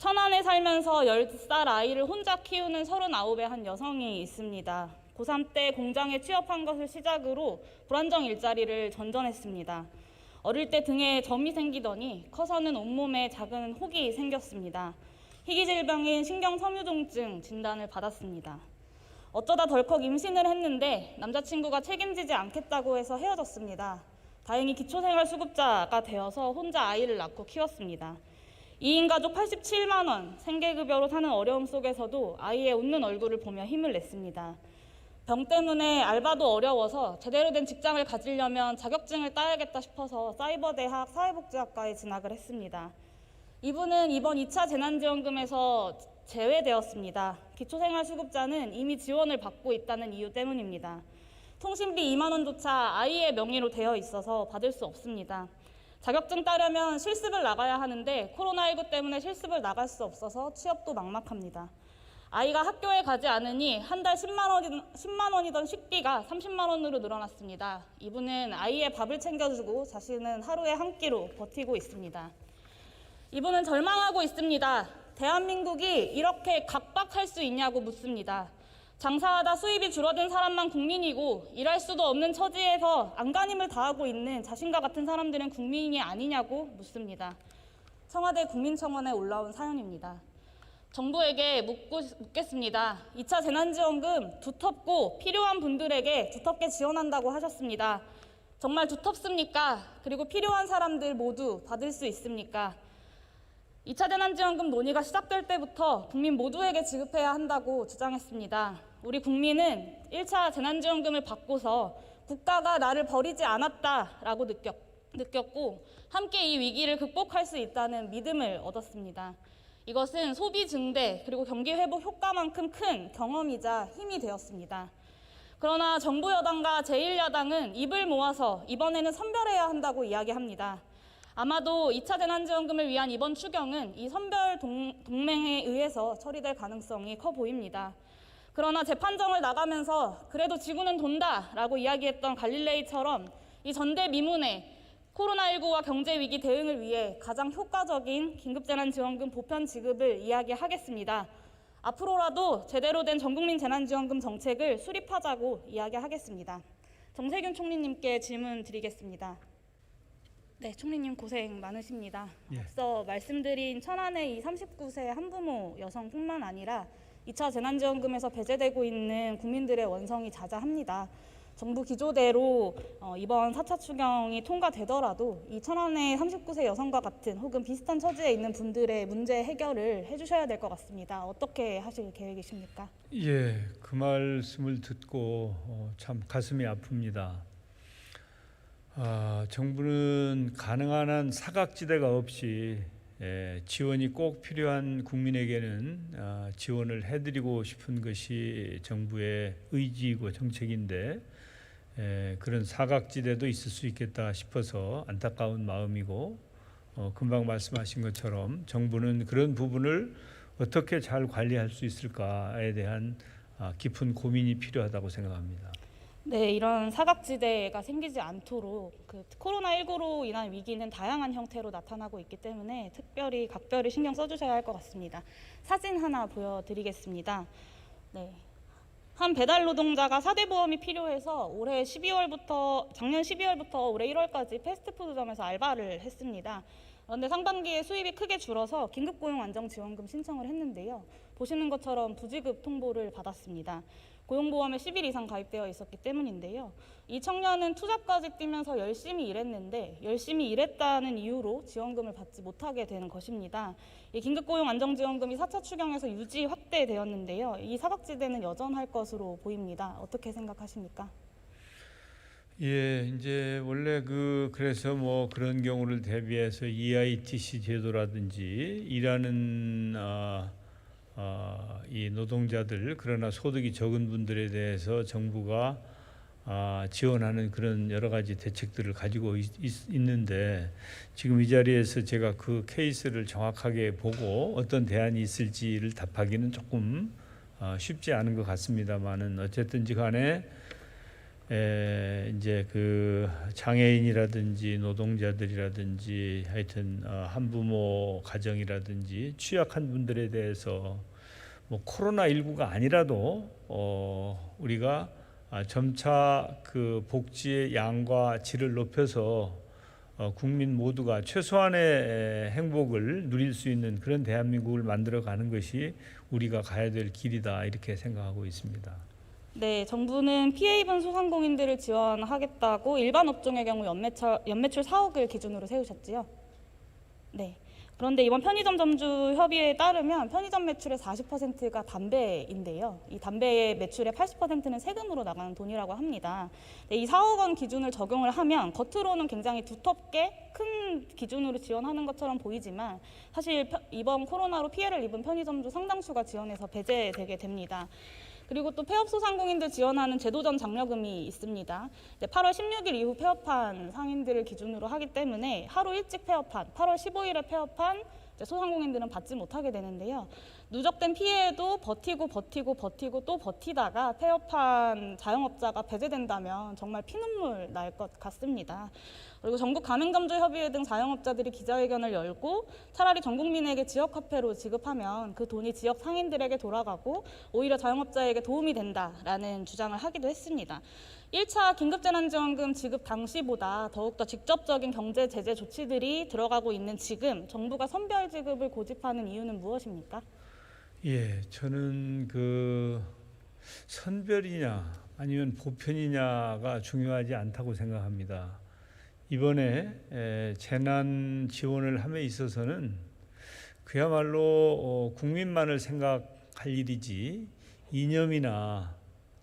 천안에 살면서 10살 아이를 혼자 키우는 39의 한 여성이 있습니다. 고3 때 공장에 취업한 것을 시작으로 불안정 일자리를 전전했습니다. 어릴 때 등에 점이 생기더니 커서는 온몸에 작은 혹이 생겼습니다. 희귀 질병인 신경섬유종증 진단을 받았습니다. 어쩌다 덜컥 임신을 했는데 남자친구가 책임지지 않겠다고 해서 헤어졌습니다. 다행히 기초생활수급자가 되어서 혼자 아이를 낳고 키웠습니다. 2인 가족 87만 원 생계급여로 사는 어려움 속에서도 아이의 웃는 얼굴을 보며 힘을 냈습니다. 병 때문에 알바도 어려워서 제대로 된 직장을 가지려면 자격증을 따야겠다 싶어서 사이버대학 사회복지학과에 진학을 했습니다. 이분은 이번 2차 재난지원금에서 제외되었습니다. 기초생활수급자는 이미 지원을 받고 있다는 이유 때문입니다. 통신비 2만 원조차 아이의 명의로 되어 있어서 받을 수 없습니다. 자격증 따려면 실습을 나가야 하는데 코로나19 때문에 실습을 나갈 수 없어서 취업도 막막합니다. 아이가 학교에 가지 않으니 한 달 10만 원이던 식비가 30만 원으로 늘어났습니다. 이분은 아이의 밥을 챙겨주고 자신은 하루에 한 끼로 버티고 있습니다. 이분은 절망하고 있습니다. 대한민국이 이렇게 각박할 수 있냐고 묻습니다. 장사하다 수입이 줄어든 사람만 국민이고 일할 수도 없는 처지에서 안간힘을 다하고 있는 자신과 같은 사람들은 국민이 아니냐고 묻습니다. 청와대 국민청원에 올라온 사연입니다. 정부에게 묻겠습니다. 2차 재난지원금 두텁고 필요한 분들에게 두텁게 지원한다고 하셨습니다. 정말 두텁습니까? 그리고 필요한 사람들 모두 받을 수 있습니까? 2차 재난지원금 논의가 시작될 때부터 국민 모두에게 지급해야 한다고 주장했습니다. 우리 국민은 1차 재난지원금을 받고서 국가가 나를 버리지 않았다라고 느꼈고 함께 이 위기를 극복할 수 있다는 믿음을 얻었습니다. 이것은 소비 증대 그리고 경기 회복 효과만큼 큰 경험이자 힘이 되었습니다. 그러나 정부 여당과 제1야당은 입을 모아서 이번에는 선별해야 한다고 이야기합니다. 아마도 2차 재난지원금을 위한 이번 추경은 이 선별 동맹에 의해서 처리될 가능성이 커 보입니다. 그러나 재판정을 나가면서 그래도 지구는 돈다라고 이야기했던 갈릴레이처럼 이 전대미문의 코로나19와 경제위기 대응을 위해 가장 효과적인 긴급재난지원금 보편 지급을 이야기하겠습니다. 앞으로라도 제대로 된 전국민 재난지원금 정책을 수립하자고 이야기하겠습니다. 정세균 총리님께 질문 드리겠습니다. 네, 총리님 고생 많으십니다. 앞서 말씀드린 천안의 이 39세 한부모 여성뿐만 아니라 2차 재난지원금에서 배제되고 있는 국민들의 원성이 자자합니다. 정부 기조대로 이번 4차 추경이 통과되더라도 이 천안의 39세 여성과 같은 혹은 비슷한 처지에 있는 분들의 문제 해결을 해주셔야 될 것 같습니다. 어떻게 하실 계획이십니까? 예, 그 말씀을 듣고 참 가슴이 아픕니다. 정부는 가능한 한 사각지대가 없이 지원이 꼭 필요한 국민에게는 지원을 해드리고 싶은 것이 정부의 의지이고 정책인데 그런 사각지대도 있을 수 있겠다 싶어서 안타까운 마음이고 금방 말씀하신 것처럼 정부는 그런 부분을 어떻게 잘 관리할 수 있을까에 대한 깊은 고민이 필요하다고 생각합니다. 네, 이런 사각지대가 생기지 않도록 코로나19로 인한 위기는 다양한 형태로 나타나고 있기 때문에 특별히 각별히 신경 써주셔야 할 것 같습니다. 사진 하나 보여드리겠습니다. 네. 한 배달 노동자가 4대 보험이 필요해서 작년 12월부터 올해 1월까지 패스트푸드점에서 알바를 했습니다. 그런데 상반기에 수입이 크게 줄어서 긴급고용안정지원금 신청을 했는데요. 보시는 것처럼 부지급 통보를 받았습니다. 고용보험에 10일 이상 가입되어 있었기 때문인데요. 이 청년은 투잡까지 뛰면서 열심히 일했는데 열심히 일했다는 이유로 지원금을 받지 못하게 되는 것입니다. 이 긴급고용안정지원금이 4차 추경에서 유지 확대되었는데요. 이 사각지대는 여전할 것으로 보입니다. 어떻게 생각하십니까? 예, 이제 원래 그래서 뭐 그런 경우를 대비해서 EITC 제도라든지 일하는 이 노동자들 그러나 소득이 적은 분들에 대해서 정부가 지원하는 그런 여러 가지 대책들을 가지고 있는데 지금 이 자리에서 제가 그 케이스를 정확하게 보고 어떤 대안이 있을지를 답하기는 조금 쉽지 않은 것 같습니다만은 어쨌든지 간에 이제 그 장애인이라든지 노동자들이라든지 하여튼 한부모 가정이라든지 취약한 분들에 대해서 뭐 코로나19가 아니라도 우리가 점차 그 복지의 양과 질을 높여서 국민 모두가 최소한의 행복을 누릴 수 있는 그런 대한민국을 만들어가는 것이 우리가 가야 될 길이다 이렇게 생각하고 있습니다. 네, 정부는 피해 입은 소상공인들을 지원하겠다고 일반 업종의 경우 연매출 4억을 기준으로 세우셨지요. 네. 그런데 이번 편의점 점주 협의회에 따르면 편의점 매출의 40%가 담배인데요. 이 담배의 매출의 80%는 세금으로 나가는 돈이라고 합니다. 네, 이 4억 원 기준을 적용을 하면 겉으로는 굉장히 두텁게 큰 기준으로 지원하는 것처럼 보이지만 사실 이번 코로나로 피해를 입은 편의점주 상당수가 지원에서 배제되게 됩니다. 그리고 또 폐업소상공인들 지원하는 제도전 장려금이 있습니다. 8월 16일 이후 폐업한 상인들을 기준으로 하기 때문에 하루 일찍 폐업한 8월 15일에 폐업한 소상공인들은 받지 못하게 되는데요. 누적된 피해에도 버티고 또 버티다가 폐업한 자영업자가 배제된다면 정말 피눈물 날 것 같습니다. 그리고 전국 가맹점주협의회 등 자영업자들이 기자회견을 열고 차라리 전 국민에게 지역화폐로 지급하면 그 돈이 지역 상인들에게 돌아가고 오히려 자영업자에게 도움이 된다라는 주장을 하기도 했습니다. 1차 긴급재난지원금 지급 당시보다 더욱더 직접적인 경제 제재 조치들이 들어가고 있는 지금 정부가 선별 지급을 고집하는 이유는 무엇입니까? 예, 저는 그 선별이냐 아니면 보편이냐가 중요하지 않다고 생각합니다. 이번에 재난 지원을 함에 있어서는 그야말로 국민만을 생각할 일이지 이념이나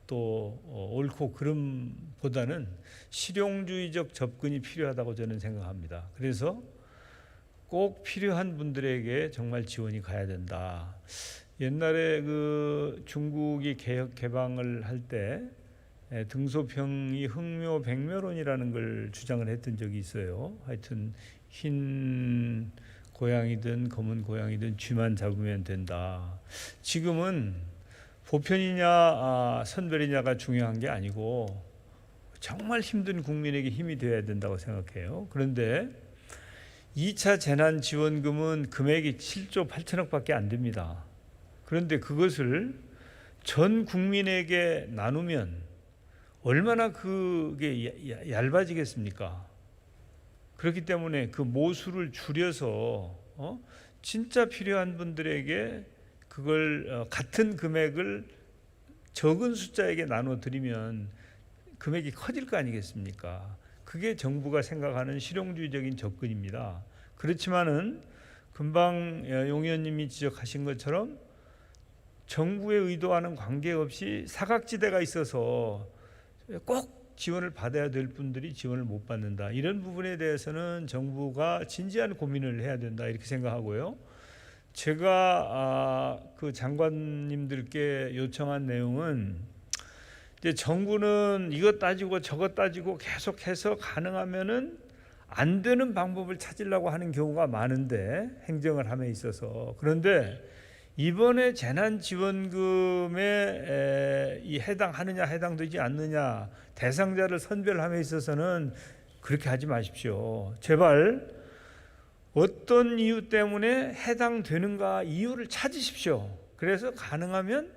또 옳고 그름보다는 실용주의적 접근이 필요하다고 저는 생각합니다. 그래서 꼭 필요한 분들에게 정말 지원이 가야 된다. 옛날에 그 중국이 개방을 할 때 등소평이 흥묘 백묘론이라는 걸 주장을 했던 적이 있어요. 하여튼 흰 고양이든 검은 고양이든 쥐만 잡으면 된다. 지금은 보편이냐 선별이냐가 중요한 게 아니고 정말 힘든 국민에게 힘이 되어야 된다고 생각해요. 그런데 2차 재난지원금은 금액이 7조 8천억밖에 안 됩니다. 그런데 그것을 전 국민에게 나누면 얼마나 그게 얇아지겠습니까? 그렇기 때문에 그 모수를 줄여서 진짜 필요한 분들에게 그걸 같은 금액을 적은 숫자에게 나눠드리면 금액이 커질 거 아니겠습니까? 그게 정부가 생각하는 실용주의적인 접근입니다. 그렇지만은 금방 용 의원님이 지적하신 것처럼 정부의 의도와는 관계없이 사각지대가 있어서 꼭 지원을 받아야 될 분들이 지원을 못 받는다. 이런 부분에 대해서는 정부가 진지한 고민을 해야 된다 이렇게 생각하고요. 제가 그 장관님들께 요청한 내용은 이제 정부는 이것 따지고 저것 따지고 계속해서 가능하면은 안 되는 방법을 찾으려고 하는 경우가 많은데 행정을 함에 있어서 그런데 이번에 재난지원금에 이 해당하느냐 해당되지 않느냐 대상자를 선별함에 있어서는 그렇게 하지 마십시오. 제발 어떤 이유 때문에 해당되는가 이유를 찾으십시오. 그래서 가능하면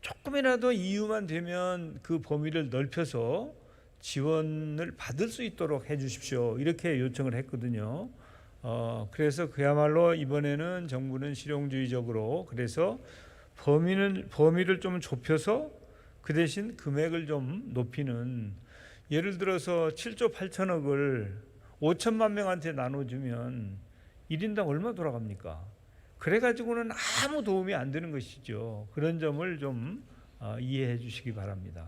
조금이라도 이유만 되면 그 범위를 넓혀서 지원을 받을 수 있도록 해 주십시오. 이렇게 요청을 했거든요. 그래서 그야말로 이번에는 정부는 실용주의적으로 그래서 범위를 좀 좁혀서 그 대신 금액을 좀 높이는 예를 들어서 7조 8천억을 5천만 명한테 나눠주면 1인당 얼마 돌아갑니까? 그래가지고는 아무 도움이 안 되는 것이죠. 그런 점을 좀 이해해 주시기 바랍니다.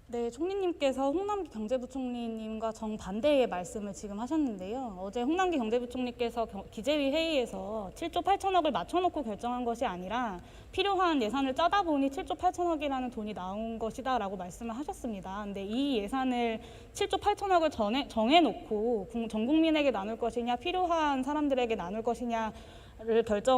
네, 총리님께서 홍남기 경제부총리님과 정반대의 말씀을 지금 하셨는데요. 어제 홍남기 경제부총리께서 기재위 회의에서 7조 8천억을 맞춰놓고 결정한 것이 아니라 필요한 예산을 짜다 보니 7조 8천억이라는 돈이 나온 것이다 라고 말씀을 하셨습니다. 근데 이 예산을 7조 8천억을 정해놓고 전 국민에게 나눌 것이냐 필요한 사람들에게 나눌 것이냐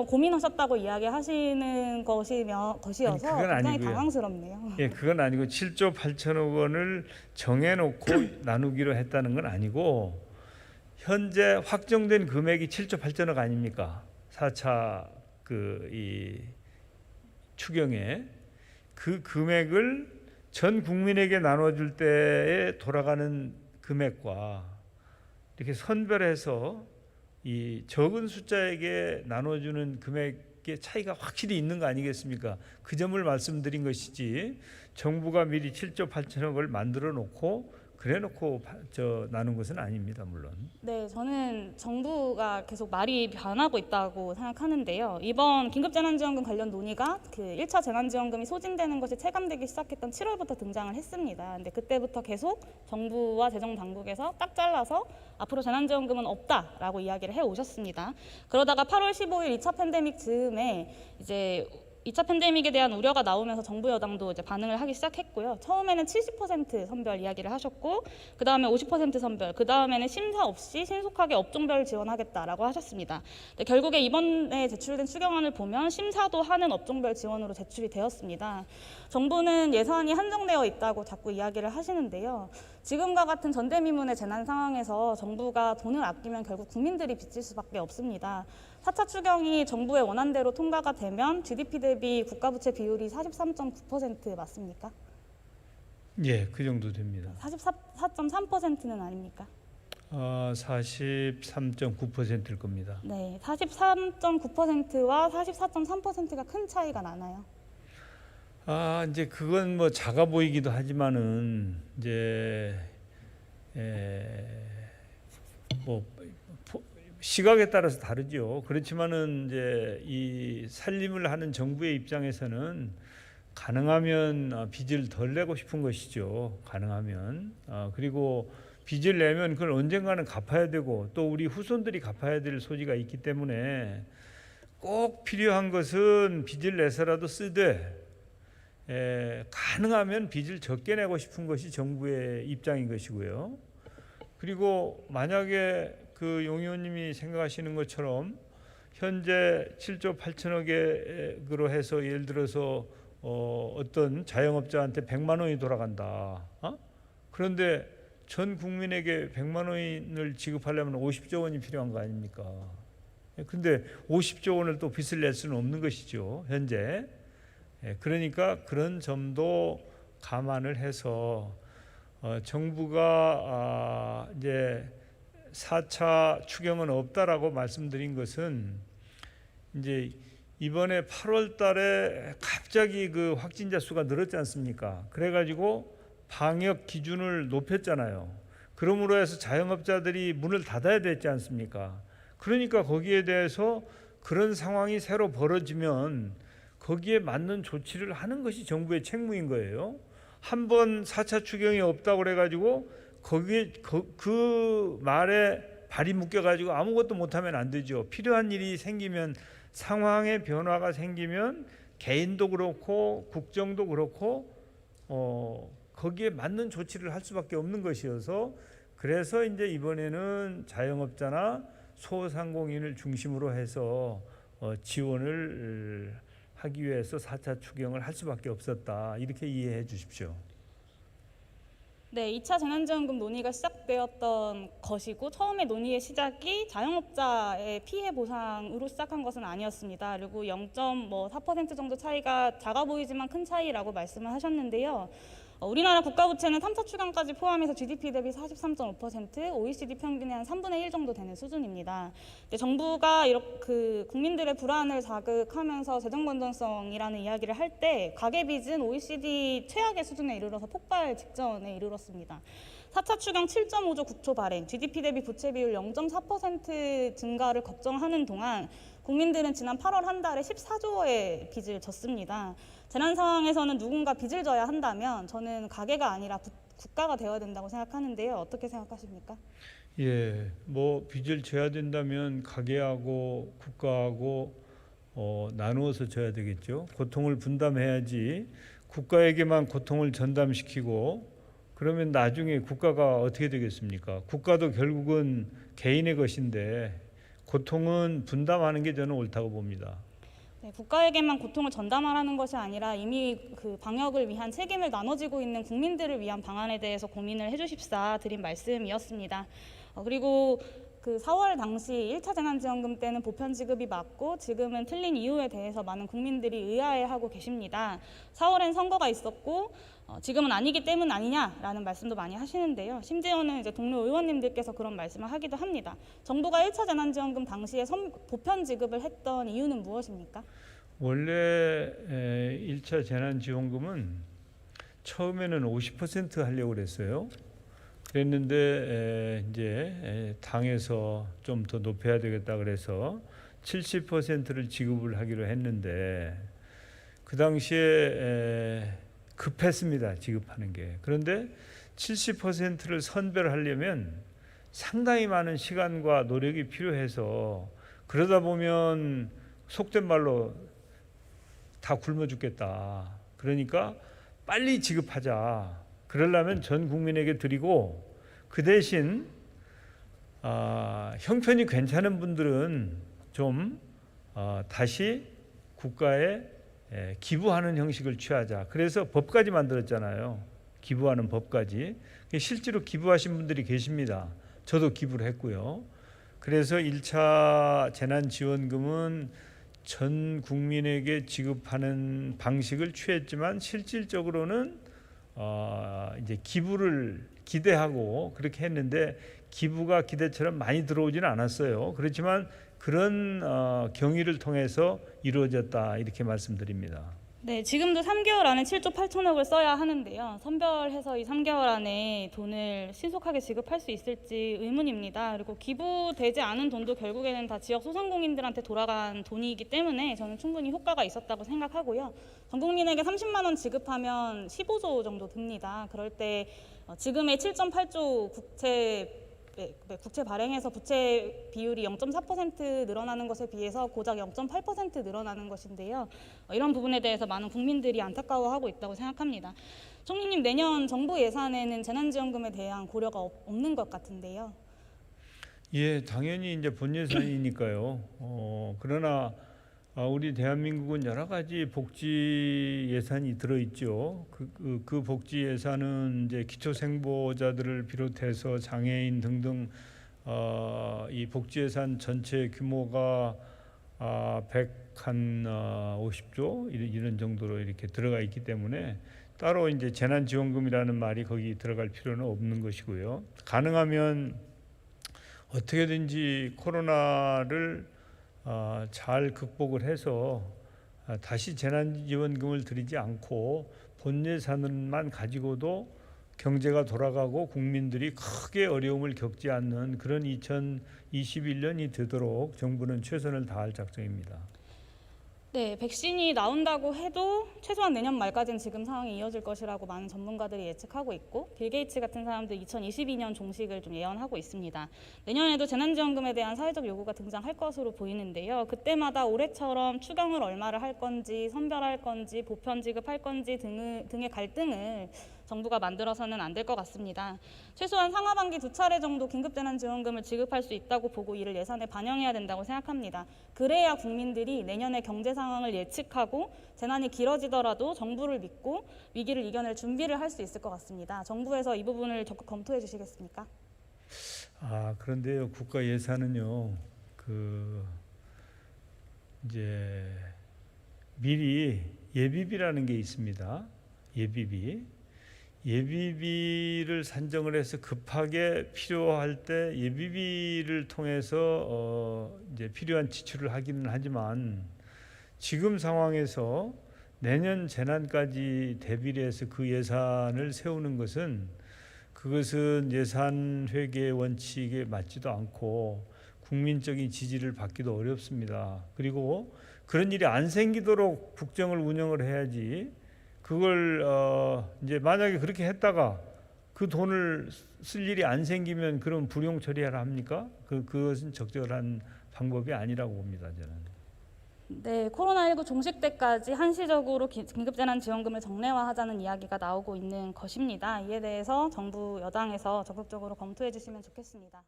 고민하셨다고 이야기하시는 것이어서 그건 굉장히 아니고요. 당황스럽네요. 예, 그건 아니고 7조 8천억 원을 정해놓고 나누기로 했다는 건 아니고 현재 확정된 금액이 7조 8천억 아닙니까? 4차 이 추경에 그 금액을 전 국민에게 나눠줄 때에 돌아가는 금액과 이렇게 선별해서 이 적은 숫자에게 나눠주는 금액의 차이가 확실히 있는 거 아니겠습니까? 그 점을 말씀드린 것이지 정부가 미리 7조 8천억을 만들어 놓고 그래 놓고 나눈 것은 아닙니다. 물론. 네, 저는 정부가 계속 말이 변하고 있다고 생각하는데요. 이번 긴급재난지원금 관련 논의가 그 1차 재난지원금이 소진되는 것이 체감되기 시작했던 7월부터 등장을 했습니다. 근데 그때부터 계속 정부와 재정당국에서 딱 잘라서 앞으로 재난지원금은 없다라고 이야기를 해오셨습니다. 그러다가 8월 15일 2차 팬데믹 즈음에 이제 2차 팬데믹에 대한 우려가 나오면서 정부 여당도 이제 반응을 하기 시작했고요. 처음에는 70% 선별 이야기를 하셨고, 그 다음에 50% 선별, 그 다음에는 심사 없이 신속하게 업종별 지원하겠다라고 하셨습니다. 결국에 이번에 제출된 추경안을 보면 심사도 하는 업종별 지원으로 제출이 되었습니다. 정부는 예산이 한정되어 있다고 자꾸 이야기를 하시는데요. 지금과 같은 전대미문의 재난 상황에서 정부가 돈을 아끼면 결국 국민들이 빚질 수밖에 없습니다. 4차 추경이 정부의 원안대로 통과가 되면 GDP 대비 국가부채 비율이 43.9% 맞습니까? 예, 그 정도 됩니다. 44.3%는 아닙니까? 43.9%일 겁니다. 네, 43.9%와 44.3%가 큰 차이가 나나요? 이제 그건 뭐 작아 보이기도 하지만은 이제 뭐 시각에 따라서 다르죠. 그렇지만은 이제 이 살림을 하는 정부의 입장에서는 가능하면 빚을 덜 내고 싶은 것이죠. 가능하면 그리고 빚을 내면 그걸 언젠가는 갚아야 되고 또 우리 후손들이 갚아야 될 소지가 있기 때문에 꼭 필요한 것은 빚을 내서라도 쓰되 가능하면 빚을 적게 내고 싶은 것이 정부의 입장인 것이고요. 그리고 만약에 그 용 의원님이 생각하시는 것처럼 현재 7조 8천억으로 해서 예를 들어서 어떤 자영업자한테 100만 원이 돌아간다. 그런데 전 국민에게 100만 원을 지급하려면 50조 원이 필요한 거 아닙니까? 그런데 50조 원을 또 빚을 낼 수는 없는 것이죠. 현재. 그러니까 그런 점도 감안을 해서 정부가 이제 4차 추경은 없다라고 말씀드린 것은 이제 이번에 8월 달에 갑자기 그 확진자 수가 늘었지 않습니까? 그래가지고 방역 기준을 높였잖아요. 그러므로 해서 자영업자들이 문을 닫아야 됐지 않습니까? 그러니까 거기에 대해서 그런 상황이 새로 벌어지면 거기에 맞는 조치를 하는 것이 정부의 책무인 거예요. 한번 4차 추경이 없다고 그래가지고 거기에 그 말에 발이 묶여가지고 아무것도 못하면 안 되죠. 필요한 일이 생기면 상황의 변화가 생기면 개인도 그렇고 국정도 그렇고 거기에 맞는 조치를 할 수밖에 없는 것이어서 그래서 이제 이번에는 자영업자나 소상공인을 중심으로 해서 지원을 하기 위해서 4차 추경을 할 수밖에 없었다. 이렇게 이해해 주십시오. 네, 2차 재난지원금 논의가 시작되었던 것이고 처음에 논의의 시작이 자영업자의 피해 보상으로 시작한 것은 아니었습니다. 그리고 0.4% 정도 차이가 작아 보이지만 큰 차이라고 말씀을 하셨는데요. 우리나라 국가부채는 3차 추경까지 포함해서 GDP 대비 43.5%, OECD 평균의 한 3분의 1 정도 되는 수준입니다. 근데 정부가 이렇게 국민들의 불안을 자극하면서 재정 건전성이라는 이야기를 할 때 가계빚은 OECD 최악의 수준에 이르러서 폭발 직전에 이르렀습니다. 4차 추경 7.5조 국초 발행, GDP 대비 부채 비율 0.4% 증가를 걱정하는 동안 국민들은 지난 8월 한 달에 14조의 빚을 졌습니다. 재난 상황에서는 누군가 빚을 져야 한다면 저는 가계가 아니라 국가가 되어야 된다고 생각하는데요. 어떻게 생각하십니까? 예, 뭐 빚을 져야 된다면 가계하고 국가하고 나누어서 져야 되겠죠. 고통을 분담해야지 국가에게만 고통을 전담시키고 그러면 나중에 국가가 어떻게 되겠습니까? 국가도 결국은 개인의 것인데 고통은 분담하는 게 저는 옳다고 봅니다. 네, 국가에게만 고통을 전담하라는 것이 아니라 이미 그 방역을 위한 책임을 나눠지고 있는 국민들을 위한 방안에 대해서 고민을 해주십사 드린 말씀이었습니다. 그리고 그 4월 당시 1차 재난지원금 때는 보편 지급이 맞고 지금은 틀린 이유에 대해서 많은 국민들이 의아해하고 계십니다. 4월엔 선거가 있었고 지금은 아니기 때문 아니냐라는 말씀도 많이 하시는데요. 심지어는 이제 동료 의원님들께서 그런 말씀을 하기도 합니다. 정부가 1차 재난지원금 당시에 보편 지급을 했던 이유는 무엇입니까? 원래 1차 재난지원금은 처음에는 50% 하려고 그랬어요. 그랬는데 이제 당에서 좀 더 높여야 되겠다 그래서 70%를 지급을 하기로 했는데 그 당시에 급했습니다. 지급하는 게. 그런데 70%를 선별하려면 상당히 많은 시간과 노력이 필요해서 그러다 보면 속된 말로 다 굶어 죽겠다. 그러니까 빨리 지급하자. 그러려면 전 국민에게 드리고 그 대신 형편이 괜찮은 분들은 좀 다시 국가에 기부하는 형식을 취하자. 그래서 법까지 만들었잖아요. 기부하는 법까지. 실제로 기부하신 분들이 계십니다. 저도 기부를 했고요. 그래서 1차 재난지원금은 전 국민에게 지급하는 방식을 취했지만 실질적으로는 이제 기부를 기대하고 그렇게 했는데 기부가 기대처럼 많이 들어오지는 않았어요. 그렇지만 그런 경위를 통해서 이루어졌다 이렇게 말씀드립니다. 네, 지금도 3개월 안에 7조 8천억을 써야 하는데요. 선별해서 이 3개월 안에 돈을 신속하게 지급할 수 있을지 의문입니다. 그리고 기부되지 않은 돈도 결국에는 다 지역 소상공인들한테 돌아간 돈이기 때문에 저는 충분히 효과가 있었다고 생각하고요. 전 국민에게 30만 원 지급하면 15조 정도 듭니다. 그럴 때 지금의 7.8조 국채 발행해서 부채 비율이 0.4% 늘어나는 것에 비해서 고작 0.8% 늘어나는 것인데요. 이런 부분에 대해서 많은 국민들이 안타까워하고 있다고 생각합니다. 총리님, 내년 정부 예산에는 재난지원금에 대한 고려가 없는 것 같은데요. 예, 당연히 이제 본 예산이니까요. 그러나 우리 대한민국은 여러 가지 복지 예산이 들어있죠. 그 복지 예산은 이제 기초생보자들을 비롯해서 장애인 등등 이 복지 예산 전체 규모가 150조 이런 정도로 이렇게 들어가 있기 때문에 따로 이제 재난지원금이라는 말이 거기 들어갈 필요는 없는 것이고요. 가능하면 어떻게든지 코로나를 잘 극복을 해서 다시 재난지원금을 드리지 않고 본 예산만 가지고도 경제가 돌아가고 국민들이 크게 어려움을 겪지 않는 그런 2021년이 되도록 정부는 최선을 다할 작정입니다. 네, 백신이 나온다고 해도 최소한 내년 말까지는 지금 상황이 이어질 것이라고 많은 전문가들이 예측하고 있고 빌 게이츠 같은 사람도 2022년 종식을 좀 예언하고 있습니다. 내년에도 재난지원금에 대한 사회적 요구가 등장할 것으로 보이는데요. 그때마다 올해처럼 추경을 얼마를 할 건지, 선별할 건지, 보편 지급할 건지 등의 갈등을 정부가 만들어서는 안 될 것 같습니다. 최소한 상하반기 2차례 정도 긴급재난지원금을 지급할 수 있다고 보고 이를 예산에 반영해야 된다고 생각합니다. 그래야 국민들이 내년의 경제 상황을 예측하고 재난이 길어지더라도 정부를 믿고 위기를 이겨낼 준비를 할 수 있을 것 같습니다. 정부에서 이 부분을 적극 검토해 주시겠습니까? 그런데요, 국가 예산은요, 이제 미리 예비비라는 게 있습니다. 예비비를 산정을 해서 급하게 필요할 때 예비비를 통해서 이제 필요한 지출을 하기는 하지만 지금 상황에서 내년 재난까지 대비를 해서 그 예산을 세우는 것은 그것은 예산 회계 원칙에 맞지도 않고 국민적인 지지를 받기도 어렵습니다. 그리고 그런 일이 안 생기도록 국정을 운영을 해야지 그걸 이제 만약에 그렇게 했다가 그 돈을 쓸 일이 안 생기면 그럼 불용 처리하라 합니까? 그것은 적절한 방법이 아니라고 봅니다, 저는. 네, 코로나19 종식 때까지 한시적으로 긴급재난지원금을 정례화하자는 이야기가 나오고 있는 것입니다. 이에 대해서 정부 여당에서 적극적으로 검토해 주시면 좋겠습니다.